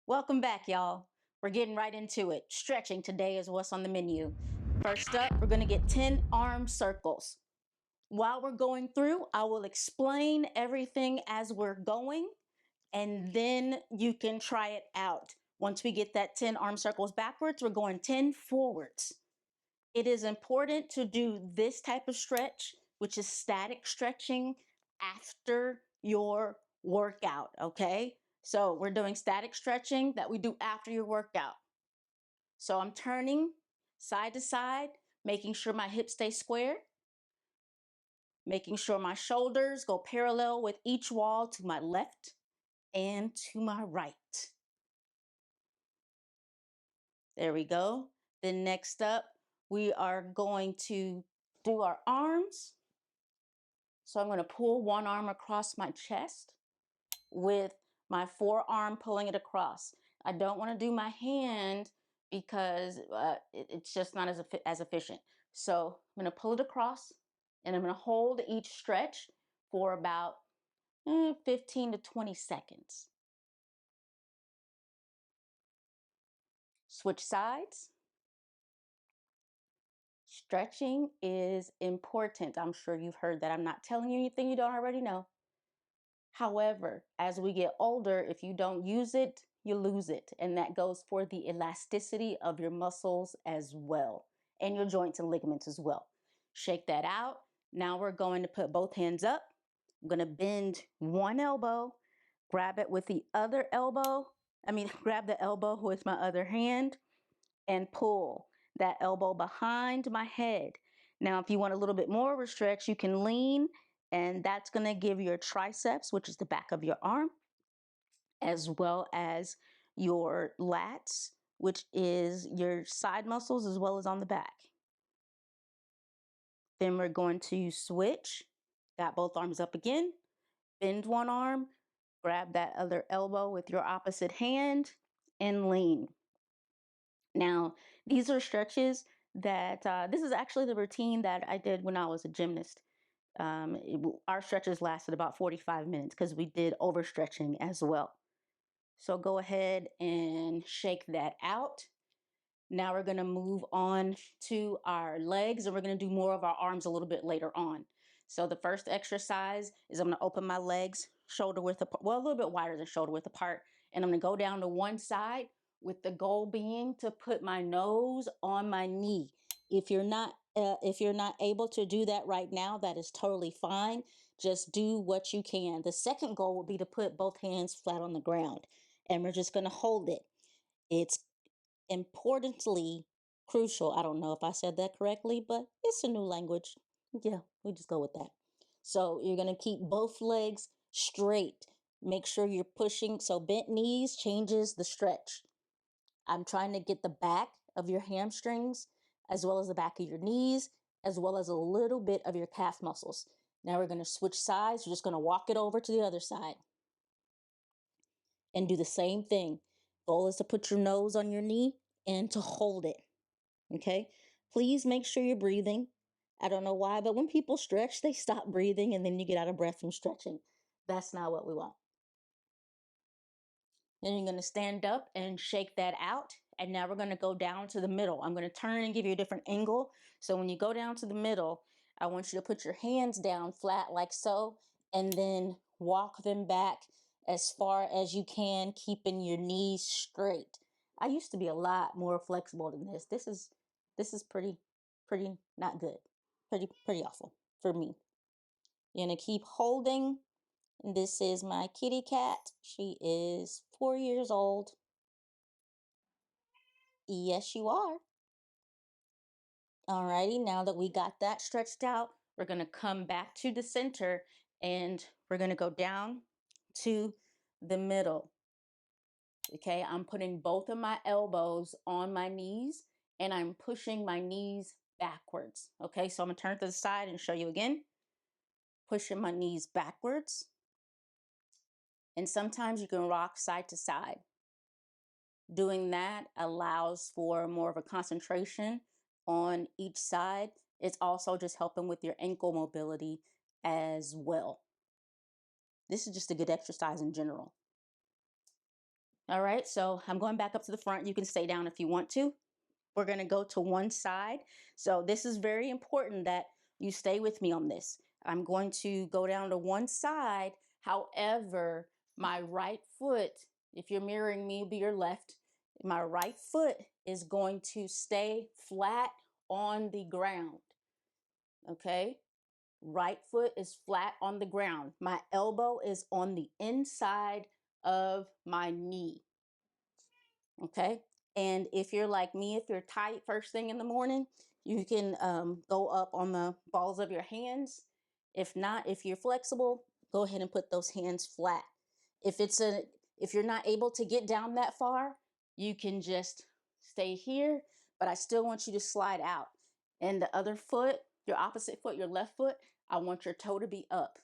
Welcome back, y'all. We're getting right into it. Stretching today is what's on the menu. First up, we're going to get 10 arm circles. While we're going through, I will explain everything as we're going, and then you can try it out. Once we get that 10 arm circles backwards, we're going 10 forwards. It is important to do this type of stretch, which is static stretching, after your workout, okay? So we're doing static stretching that we do after your workout. So I'm turning side to side, making sure my hips stay square, making sure my shoulders go parallel with each wall to my left and to my right. There we go. Then next up, we are going to do our arms. So I'm going to pull one arm across my chest with my forearm pulling it across. I don't want to do my hand because it's just not as efficient. So I'm going to pull it across and I'm going to hold each stretch for about 15 to 20 seconds. Switch sides. Stretching is important. I'm sure you've heard that. I'm not telling you anything you don't already know. However, as we get older, if you don't use it, you lose it. And that goes for the elasticity of your muscles as well, and your joints and ligaments as well. Shake that out. Now we're going to put both hands up. I'm going to bend one elbow, grab it with the other elbow. Grab the elbow with my other hand and pull that elbow behind my head. Now, if you want a little bit more of a stretch, you can lean, and that's going to give your triceps, which is the back of your arm, as well as your lats, which is your side muscles, as well as on the back. Then we're going to switch. Got both arms up again. Bend one arm, grab that other elbow with your opposite hand, and lean. Now, these are stretches that this is actually the routine that I did when I was a gymnast. Our stretches lasted about 45 minutes because we did overstretching as well. So go ahead and shake that out. Now we're going to move on to our legs, and we're going to do more of our arms a little bit later on. So the first exercise is I'm going to open my legs shoulder width apart, well, a little bit wider than shoulder width apart, and I'm going to go down to one side with the goal being to put my nose on my knee. If you're not able to do that right now, that is totally fine. Just do what you can. The second goal would be to put both hands flat on the ground, and we're just going to hold it. It's importantly crucial. I don't know if I said that correctly, but it's a new language. Yeah, we just go with that. So you're going to keep both legs straight. Make sure you're pushing. So bent knees changes the stretch. I'm trying to get the back of your hamstrings, as well as the back of your knees, as well as a little bit of your calf muscles. Now we're going to switch sides. We're just going to walk it over to the other side and do the same thing. Goal is to put your nose on your knee and to hold it. Okay? Please make sure you're breathing. I don't know why, but when people stretch, they stop breathing and then you get out of breath from stretching. That's not what we want. Then you're going to stand up and shake that out. And now we're going to go down to the middle. I'm going to turn and give you a different angle. So when you go down to the middle, I want you to put your hands down flat like so, and then walk them back as far as you can, keeping your knees straight. I used to be a lot more flexible than this. This is pretty not good. Pretty awful for me. You're going to keep holding. This is my kitty cat. She is 4 years old. Yes, you are. Alrighty, now that we got that stretched out, we're going to come back to the center and we're going to go down to the middle. Okay, I'm putting both of my elbows on my knees and I'm pushing my knees backwards. Okay, so I'm going to turn to the side and show you again. Pushing my knees backwards. And sometimes you can rock side to side. Doing that allows for more of a concentration on each side. It's also just helping with your ankle mobility as well. This is just a good exercise in general. All right, so I'm going back up to the front. You can stay down if you want to. We're going to go to one side. So this is very important that you stay with me on this. I'm going to go down to one side. However, my right foot, if you're mirroring me, be your left. My right foot is going to stay flat on the ground. Okay? Right foot is flat on the ground. My elbow is on the inside of my knee. Okay. And if you're like me, if you're tight first thing in the morning, you can go up on the balls of your hands. If not, if you're flexible, go ahead and put those hands flat. If you're not able to get down that far, you can just stay here, but I still want you to slide out. And the other foot, your opposite foot, your left foot, I want your toe to be up.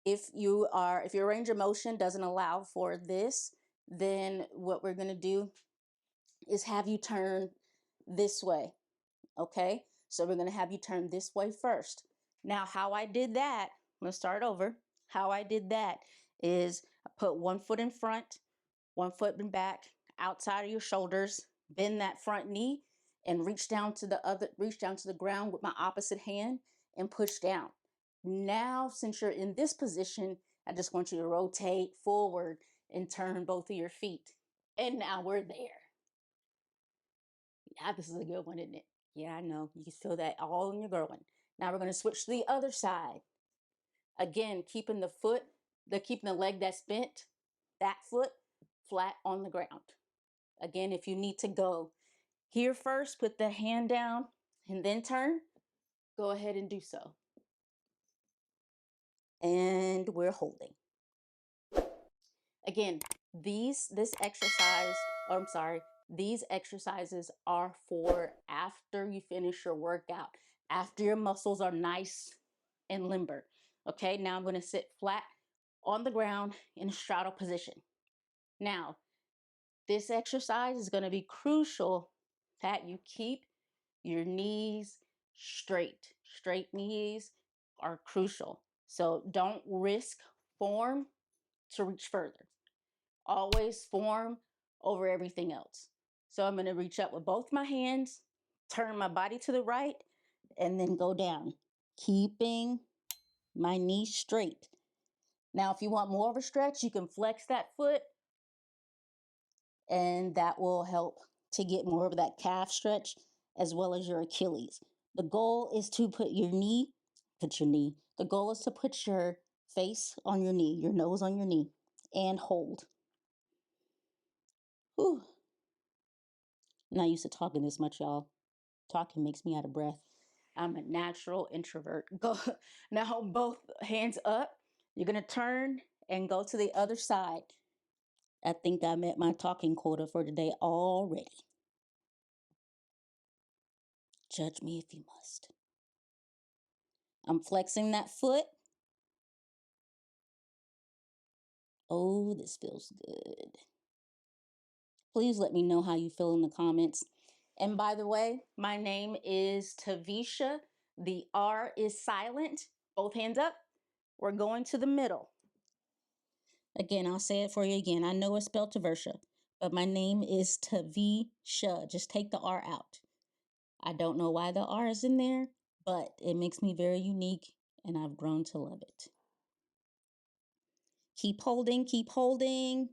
If your range of motion doesn't allow for this, then what we're going to do is have you turn this way. Okay, so we're going to have you turn this way first. Now, how I did that, I'm going to start over. How I did that is I put one foot in front, one foot in back, outside of your shoulders, bend that front knee, and reach down to the ground with my opposite hand and push down. Now, since you're in this position, I just want you to rotate forward and turn both of your feet. And now we're there. Yeah, this is a good one, isn't it? Yeah, I know. You can feel that all in your growing. Now we're going to switch to the other side. Again, keeping the leg that's bent, that foot flat on the ground. Again, if you need to go here first, put the hand down and then turn, go ahead and do so. And we're holding. Again, these exercises are for after you finish your workout, after your muscles are nice and limber. Okay, now I'm going to sit flat on the ground in a straddle position. Now, this exercise is going to be crucial that you keep your knees straight. Straight knees are crucial. So don't risk form to reach further. Always form over everything else. So I'm going to reach up with both my hands, turn my body to the right, and then go down, keeping my knee straight. Now, if you want more of a stretch, you can flex that foot, and that will help to get more of that calf stretch as well as your Achilles. The goal is to the goal is to put your face on your knee, your nose on your knee, and hold. Whew. I'm not used to talking this much, y'all. Talking makes me out of breath. I'm a natural introvert. Go now, both hands up. You're gonna turn and go to the other side. I think I met my talking quota for today already. Judge me if you must. I'm flexing that foot. Oh, this feels good. Please let me know how you feel in the comments. And by the way, my name is Taversha. The R is silent. Both hands up. We're going to the middle. Again, I'll say it for you again. I know it's spelled Taversha, but my name is Taversha. Just take the R out. I don't know why the R is in there, but it makes me very unique, and I've grown to love it. Keep holding, keep holding.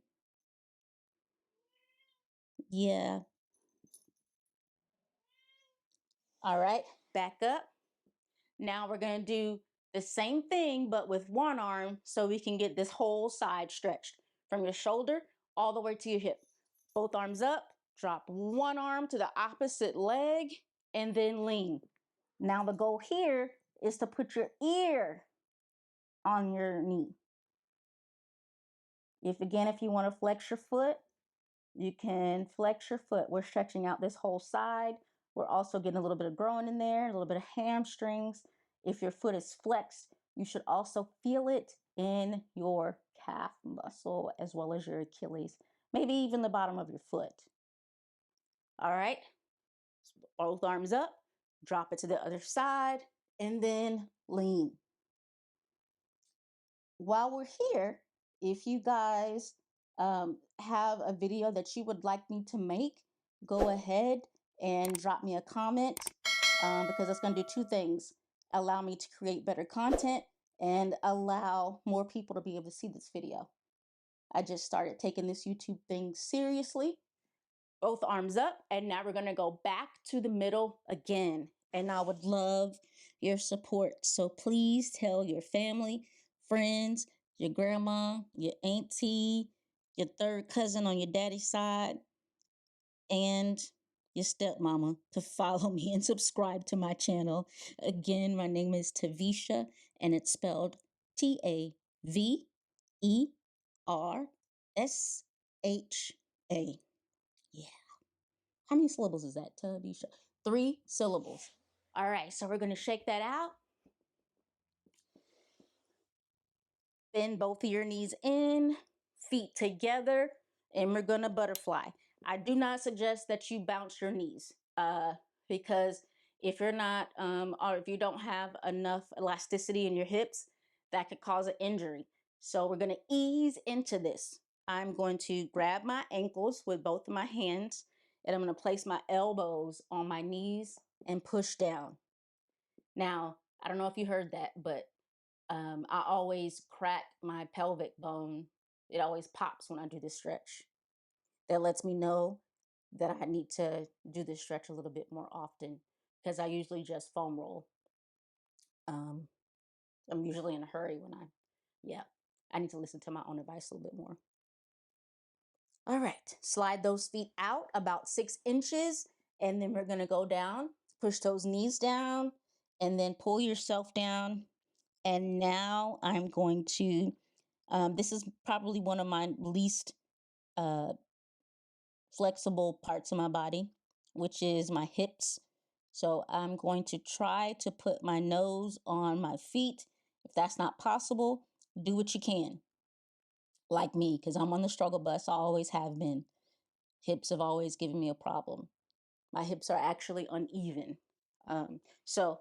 Yeah. All right, back up. Now we're going to do the same thing, but with one arm so we can get this whole side stretched from your shoulder all the way to your hip. Both arms up, drop one arm to the opposite leg, and then lean. Now the goal here is to put your ear on your knee. If you want to flex your foot, you can flex your foot. We're stretching out this whole side. We're also getting a little bit of groin in there, a little bit of hamstrings. If your foot is flexed, you should also feel it in your calf muscle as well as your Achilles, maybe even the bottom of your foot. All right, both arms up, drop it to the other side, and then lean. While we're here, if you guys have a video that you would like me to make, go ahead and drop me a comment, because it's going to do two things: allow me to create better content and allow more people to be able to see this video. I just started taking this YouTube thing seriously. Both arms up, and now we're going to go back to the middle again. And I would love your support. So please tell your family, friends, your grandma, your auntie, your third cousin on your daddy's side, and your stepmama to follow me and subscribe to my channel. Again, my name is Taversha, and it's spelled Taversha. Yeah. How many syllables is that, Taversha? 3 syllables. All right, so we're going to shake that out. Bend both of your knees in, feet together, and we're going to butterfly. I do not suggest that you bounce your knees, because if you're not, or if you don't have enough elasticity in your hips, that could cause an injury. So we're going to ease into this. I'm going to grab my ankles with both of my hands, and I'm going to place my elbows on my knees and push down. Now, I don't know if you heard that, but I always crack my pelvic bone. It always pops when I do this stretch. That lets me know that I need to do this stretch a little bit more often, because I usually just foam roll. I'm usually in a hurry when I need to listen to my own advice a little bit more. All right, slide those feet out about 6 inches, and then we're gonna go down, push those knees down, and then pull yourself down. And now I'm going to, this is probably one of my least uh, flexible parts of my body, which is my hips. So I'm going to try to put my nose on my feet. If that's not possible, do what you can. Like me, because I'm on the struggle bus. I always have been. Hips have always given me a problem. My hips are actually uneven. So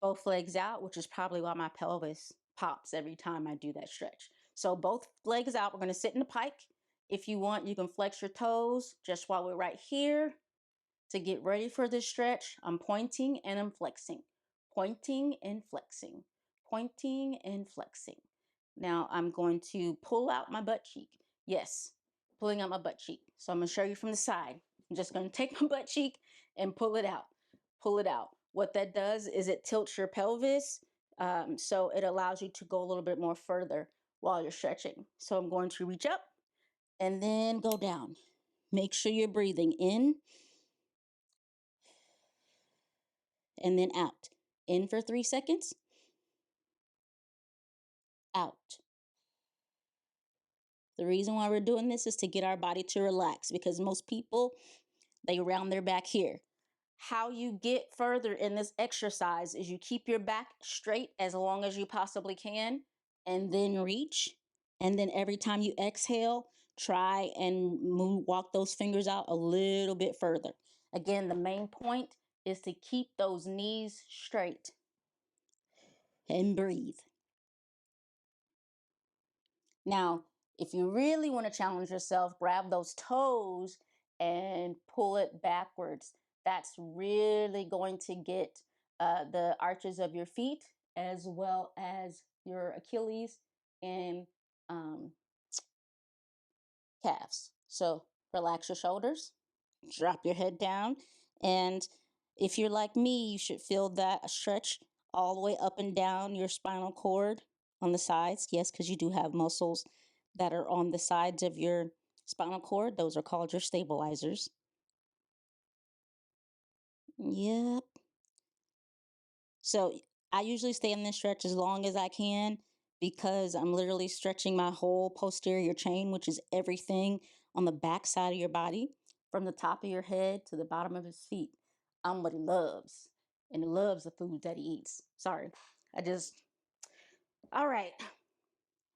both legs out, which is probably why my pelvis pops every time I do that stretch. So both legs out, we're going to sit in the pike. If you want, you can flex your toes just while we're right here. To get ready for this stretch, I'm pointing and I'm flexing, pointing and flexing, pointing and flexing. Now I'm going to pull out my butt cheek. Yes, pulling out my butt cheek. So I'm going to show you from the side. I'm just going to take my butt cheek and pull it out. Pull it out. What that does is it tilts your pelvis, so it allows you to go a little bit more further while you're stretching. So I'm going to reach up and then go down. Make sure you're breathing in and then out. In for 3 seconds, out. The reason why we're doing this is to get our body to relax, because most people, they round their back here. How you get further in this exercise is you keep your back straight as long as you possibly can, and then reach. And then every time you exhale, try and walk those fingers out a little bit further. Again, the main point is to keep those knees straight and breathe. Now, if you really want to challenge yourself, grab those toes and pull it backwards. That's really going to get the arches of your feet as well as your Achilles and calves. So relax your shoulders, drop your head down, and if you're like me, you should feel that stretch all the way up and down your spinal cord on the sides. Yes, because you do have muscles that are on the sides of your spinal cord. Those are called your stabilizers. Yep. So I usually stay in this stretch as long as I can, because I'm literally stretching my whole posterior chain, which is everything on the back side of your body, from the top of your head to the bottom of his feet. I'm what he loves, and he loves the food that he eats. Sorry. All right.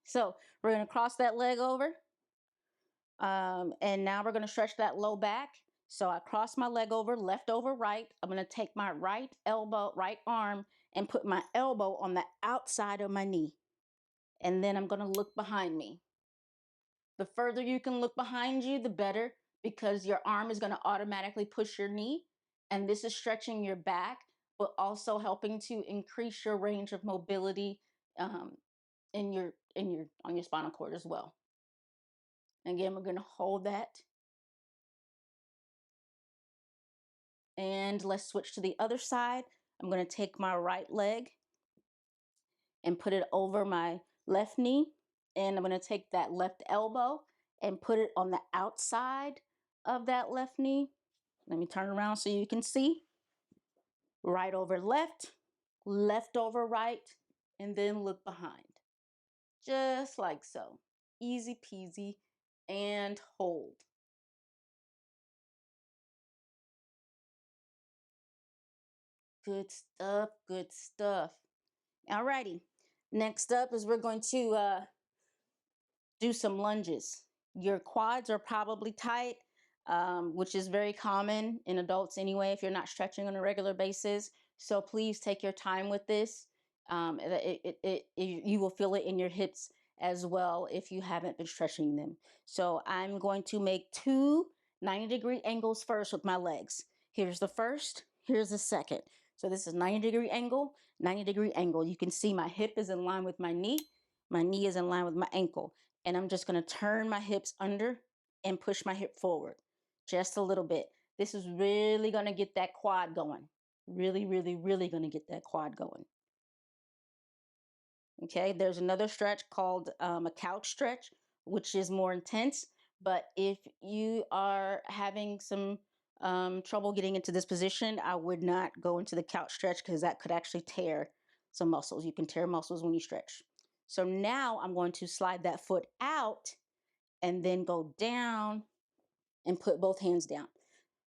So we're going to cross that leg over. And now we're going to stretch that low back. So I cross my leg over, left over right. I'm going to take my right elbow, right arm, and put my elbow on the outside of my knee. And then I'm going to look behind me. The further you can look behind you, the better, because your arm is going to automatically push your knee. And this is stretching your back, but also helping to increase your range of mobility on your spinal cord as well. Again, we're going to hold that. And let's switch to the other side. I'm going to take my right leg and put it over my left knee. And I'm going to take that left elbow and put it on the outside of that left knee. Let me turn around so you can see. Right over left, left over right, and then look behind. Just like so. Easy peasy, and hold. Good stuff, good stuff. Alrighty. Next up is we're going to do some lunges. Your quads are probably tight, which is very common in adults anyway if you're not stretching on a regular basis. So please take your time with this. You will feel it in your hips as well if you haven't been stretching them. So I'm going to make two 90-degree angles first with my legs. Here's the first, here's the second. So this is 90-degree angle, 90-degree angle. You can see my hip is in line with my knee is in line with my ankle. And I'm just going to turn my hips under and push my hip forward just a little bit. This is really going to get that quad going. Really, really, really going to get that quad going. Okay, there's another stretch called a couch stretch, which is more intense. But if you are having some trouble getting into this position, I would not go into the couch stretch because that could actually tear some muscles. You can tear muscles when you stretch. So now I'm going to slide that foot out and then go down and put both hands down.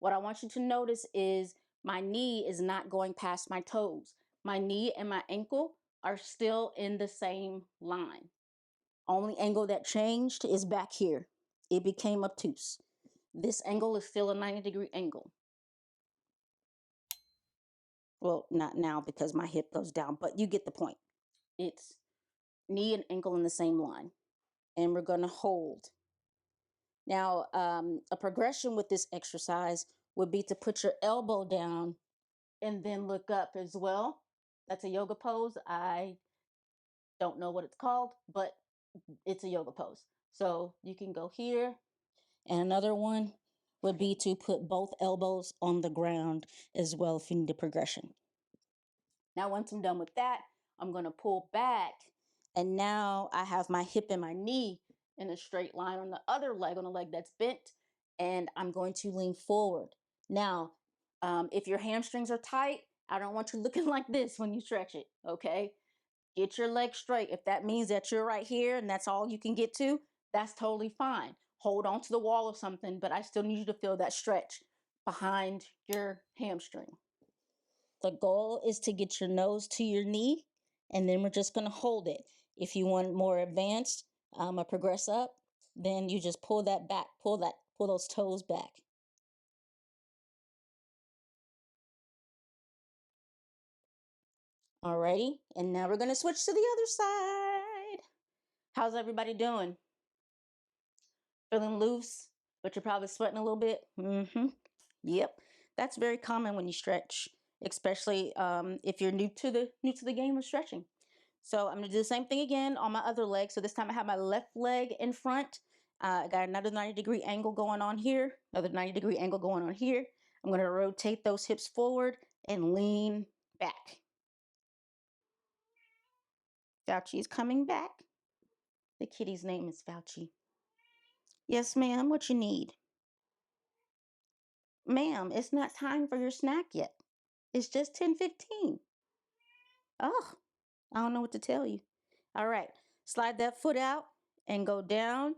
What I want you to notice is my knee is not going past my toes. My knee and my ankle are still in the same line. Only angle that changed is back here. It became obtuse. This angle is still a 90-degree angle. Well, not now because my hip goes down, but you get the point. It's knee and ankle in the same line. And we're going to hold. Now, a progression with this exercise would be to put your elbow down and then look up as well. That's a yoga pose. I don't know what it's called, but it's a yoga pose. So you can go here. And another one would be to put both elbows on the ground as well if you need a progression. Now, once I'm done with that, I'm going to pull back. And now I have my hip and my knee in a straight line on the other leg, on the leg that's bent. And I'm going to lean forward. Now, if your hamstrings are tight, I don't want you looking like this when you stretch it, okay? Get your leg straight. If that means that you're right here and that's all you can get to, that's totally fine. Hold on to the wall or something, but I still need you to feel that stretch behind your hamstring. The goal is to get your nose to your knee, and then we're just going to hold it. If you want more advanced, or progress up, then you just pull that back, pull those toes back. Alrighty, and now we're going to switch to the other side. How's everybody doing? Feeling loose, but you're probably sweating a little bit? Mm-hmm. Yep, that's very common when you stretch, especially if you're new to the game of stretching. So I'm gonna do the same thing again on my other leg. So this time I have my left leg in front. I got another 90-degree angle going on here, another 90-degree angle going on here. I'm gonna rotate those hips forward and lean back. Fauci is coming back. The kitty's name is Fauci. Yes, ma'am, what you need? Ma'am, it's not time for your snack yet. It's just 10:15. Oh, I don't know what to tell you. All right, slide that foot out and go down,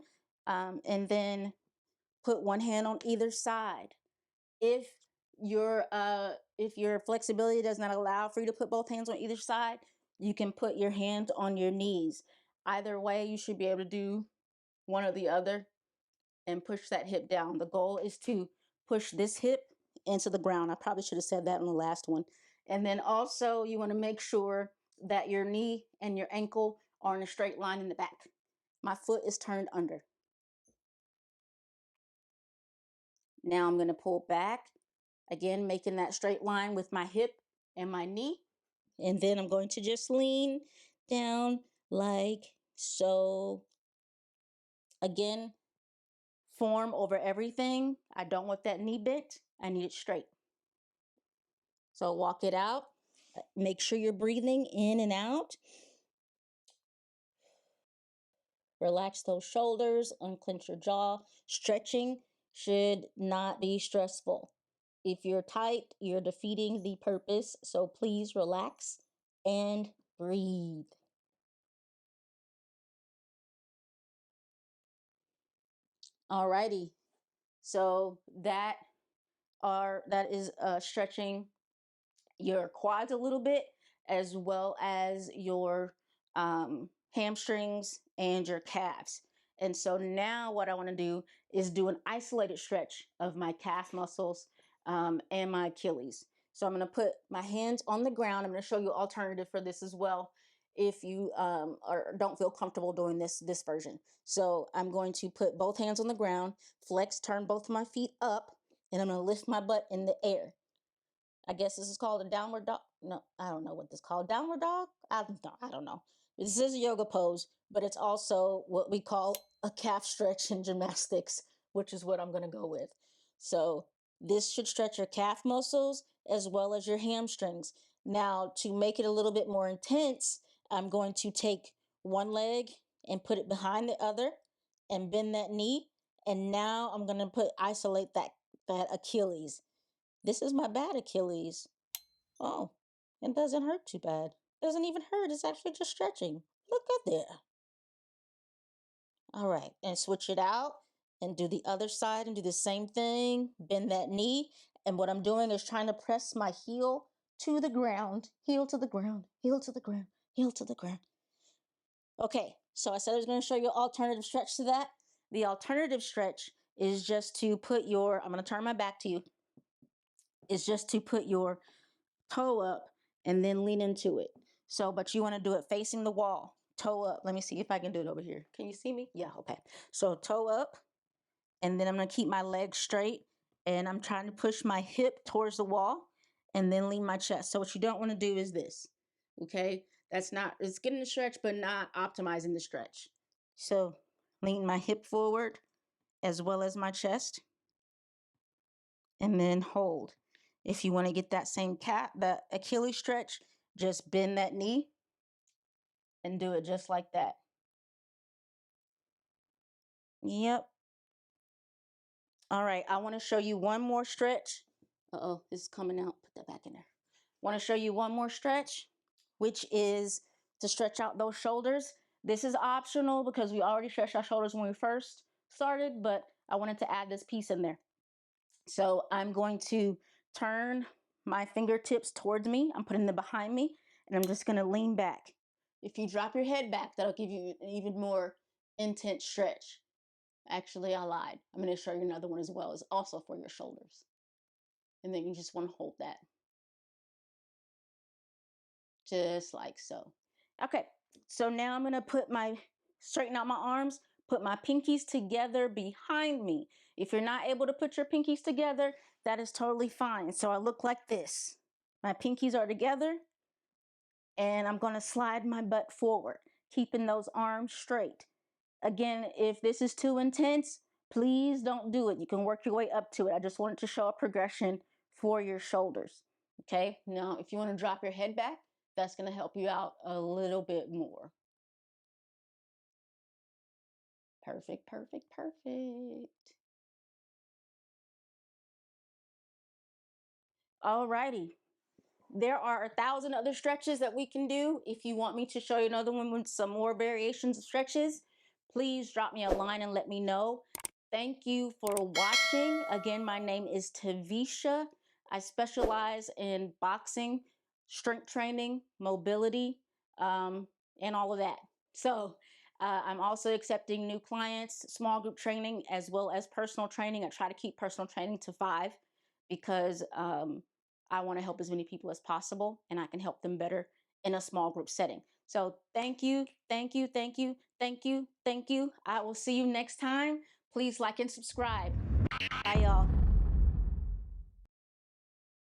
and then put one hand on either side. If your flexibility does not allow for you to put both hands on either side, you can put your hands on your knees. Either way, you should be able to do one or the other and push that hip down. The goal is to push this hip into the ground. I probably should have said that in the last one. And then also you want to make sure that your knee and your ankle are in a straight line in the back. My foot is turned under. Now I'm going to pull back, again, making that straight line with my hip and my knee. And then I'm going to just lean down like so. Again, form over everything. I don't want that knee bent. I need it straight. So walk it out. Make sure you're breathing in and out. Relax those shoulders, unclench your jaw. Stretching should not be stressful. If you're tight, you're defeating the purpose. So please relax and breathe. Alrighty. So that is stretching your quads a little bit, as well as your hamstrings and your calves. And so now what I want to do is do an isolated stretch of my calf muscles and my Achilles. So I'm going to put my hands on the ground. I'm going to show you alternative for this as well if you or don't feel comfortable doing this version. So I'm going to put both hands on the ground, flex, turn both of my feet up, and I'm going to lift my butt in the air. I guess this is called a downward dog. No, I don't know what this is called. Downward dog? I don't know. This is a yoga pose, but it's also what we call a calf stretch in gymnastics, which is what I'm going to go with. So this should stretch your calf muscles as well as your hamstrings. Now, to make it a little bit more intense, I'm going to take one leg and put it behind the other and bend that knee. And now I'm going to isolate that Achilles. This is my bad Achilles. Oh, it doesn't hurt too bad. It doesn't even hurt. It's actually just stretching. Look at there. All right, and switch it out and do the other side and do the same thing. Bend that knee. And what I'm doing is trying to press my heel to the ground, heel to the ground, heel to the ground, heel to the ground. Okay, so I said I was going to show you an alternative stretch to that. The alternative stretch is just to put your, I'm going to turn my back to you, is just to put your toe up and then lean into it. So, but you want to do it facing the wall, toe up. Let me see if I can do it over here. Can you see me? Yeah, okay. So toe up, and then I'm going to keep my legs straight, and I'm trying to push my hip towards the wall and then lean my chest. So what you don't want to do is this, okay? It's getting the stretch, but not optimizing the stretch. So lean my hip forward as well as my chest, and then hold. If you want to get that same that Achilles stretch, just bend that knee and do it just like that. Yep. All right, I want to show you one more stretch. Uh-oh, this is coming out. Put that back in there. Want to show you one more stretch, which is to stretch out those shoulders. This is optional because we already stretched our shoulders when we first started, but I wanted to add this piece in there. So I'm going to turn my fingertips towards me. I'm putting them behind me, and I'm just going to lean back. If you drop your head back, that'll give you an even more intense stretch. Actually, I lied. I'm going to show you another one as well. It's also for your shoulders. And then you just want to hold that. Just like so. Okay, so now I'm going to straighten out my arms, put my pinkies together behind me. If you're not able to put your pinkies together, that is totally fine. So I look like this. My pinkies are together, and I'm going to slide my butt forward, keeping those arms straight. Again, if this is too intense, please don't do it. You can work your way up to it. I just wanted to show a progression for your shoulders. Okay, now if you want to drop your head back, that's going to help you out a little bit more. Perfect, perfect, perfect. Alrighty. There are 1,000 other stretches that we can do. If you want me to show you another one with some more variations of stretches, please drop me a line and let me know. Thank you for watching. Again, my name is Taversha. I specialize in boxing, strength training, mobility, and all of that. So I'm also accepting new clients, small group training, as well as personal training. I try to keep personal training to 5 because I want to help as many people as possible, and I can help them better in a small group setting. So thank you, thank you, thank you, thank you, thank you. I will see you next time. Please like and subscribe.